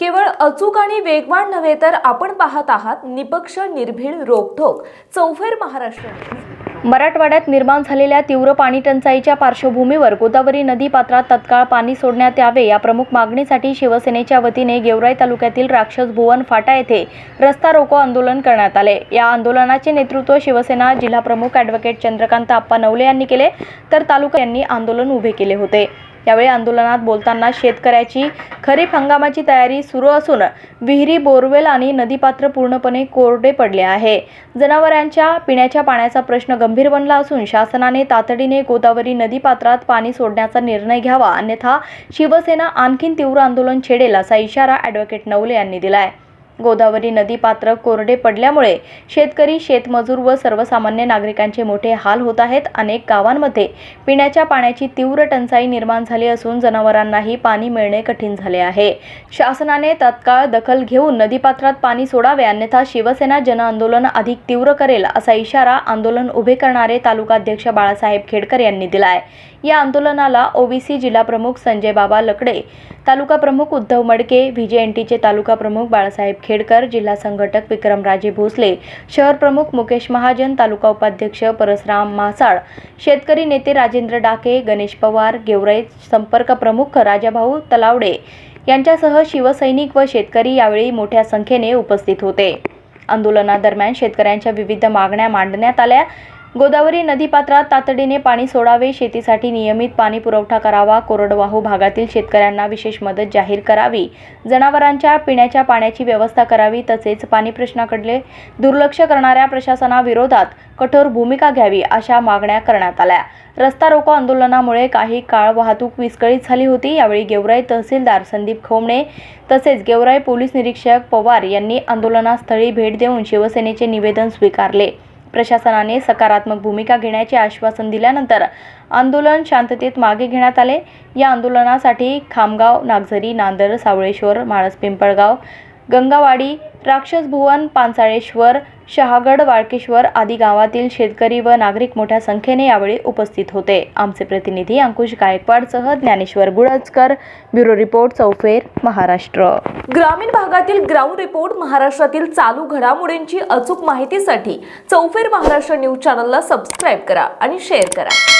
केवळ अचूक आणि वेगवान नव्हे तर आपण पाहत आहात निपक्ष निर्भीड रोखोक चौफेर महाराष्ट्र। मराठवाड्यात निर्माण झालेल्या तीव्र पाणी टंचाईच्या पार्श्वभूमीवर गोदावरी नदी पात्रात तत्काळ पाणी सोडण्यात यावे या प्रमुख मागणीसाठी शिवसेनेच्या वतीने गेवराई तालुक्यातील राक्षस भुवन फाटा येथे रस्ता रोको आंदोलन करण्यात आले। या आंदोलनाचे नेतृत्व शिवसेना जिल्हा प्रमुख ॲडव्होकेट चंद्रकांत आप्पा नवले यांनी केले, तर तालुका यांनी आंदोलन उभे केले होते। यावेळी आंदोलनात बोलताना शेतकऱ्याची खरीप हंगामाची तयारी सुरू असून विहिरी, बोरवेल आणि नदीपात्र पूर्णपणे कोरडे पडले आहे। जनावरांच्या पिण्याच्या पाण्याचा प्रश्न गंभीर बनला असून शासनाने तातडीने गोदावरी नदीपात्रात पाणी सोडण्याचा निर्णय घ्यावा, अन्यथा शिवसेना आणखीन तीव्र आंदोलन छेडेल असा इशारा ॲडव्होकेट नवले यांनी दिलाय। गोदावरी नदीपात्र कोरडे पडल्यामुळे शेतकरी, शेतमजूर व सर्वसामान्य नागरिकांचे मोठे हाल होत आहेत। अनेक गावांमध्ये पिण्याच्या पाण्याची तीव्र टंचाई निर्माण झाली असून जनावरांनाही पाणी मिळणे कठीण झाले आहे। शासनाने तत्काळ दखल घेऊन नदीपात्रात पाणी सोडावे, अन्यथा शिवसेना जनआंदोलन अधिक तीव्र करेल असा इशारा आंदोलन उभे करणारे तालुकाध्यक्ष बाळासाहेब खेडकर यांनी दिलाय। या आंदोलनाला ओबीसी जिल्हा प्रमुख संजय बाबा लकडे, तालुका प्रमुख उद्धव मडके, व्हीजेएनटीचे तालुका प्रमुख बाळासाहेब खेडकर, जिल्हा संघटक विक्रमराजे भोसले, शहर प्रमुख मुकेश महाजन, तालुका उपाध्यक्ष परसराम मासाळ, शेतकरी नेते राजेंद्र डाके, गणेश पवार, गेवराई संपर्क प्रमुख राजाभाऊ तलावडे यांच्यासह शिवसैनिक व शेतकरी यावेळी मोठ्या संख्येने उपस्थित होते। आंदोलनादरम्यान शेतकऱ्यांच्या विविध मागण्या मांडण्यात आल्या। गोदावरी नदीपात्रात तातडीने पाणी सोडावे, शेतीसाठी नियमित पाणी पुरवठा करावा, कोरडवाहू भागातील शेतकऱ्यांना विशेष मदत जाहीर करावी, जनावरांच्या पिण्याच्या पाण्याची व्यवस्था करावी, तसेच पाणी प्रश्नाकडे दुर्लक्ष करणाऱ्या प्रशासनाविरोधात कठोर भूमिका घ्यावी अशा मागण्या करण्यात आल्या। रस्ता रोको आंदोलनामुळे काही काळ वाहतूक विस्कळीत झाली होती। यावेळी गेवराई तहसीलदार संदीप खोमणे तसेच गेवराई पोलीस निरीक्षक पवार यांनी आंदोलनास्थळी भेट देऊन शिवसेनेचे निवेदन स्वीकारले। प्रशासनाने सकारात्मक भूमिका घेण्याचे आश्वासन दिल्यानंतर आंदोलन शांततेत मागे घेण्यात आले। या आंदोलनासाठी खामगाव, नागझरी, नांदर, सावळेश्वर, माळस, पिंपळगाव, गंगावाडी, राक्षस भुवन, पांचाळेश्वर, शहागड, वाळकेश्वर आदी गावातील शेतकरी व नागरिक मोठ्या संख्येने यावेळी उपस्थित होते। आमचे प्रतिनिधी अंकुश गायकवाडसह ज्ञानेश्वर गुळजकर, ब्युरो रिपोर्ट, चौफेर महाराष्ट्र। ग्रामीण भागातील ग्राउंड रिपोर्ट महाराष्ट्रातील चालू घडामोडींची अचूक माहितीसाठी चौफेर महाराष्ट्र न्यूज चॅनलला सबस्क्राईब करा आणि शेअर करा।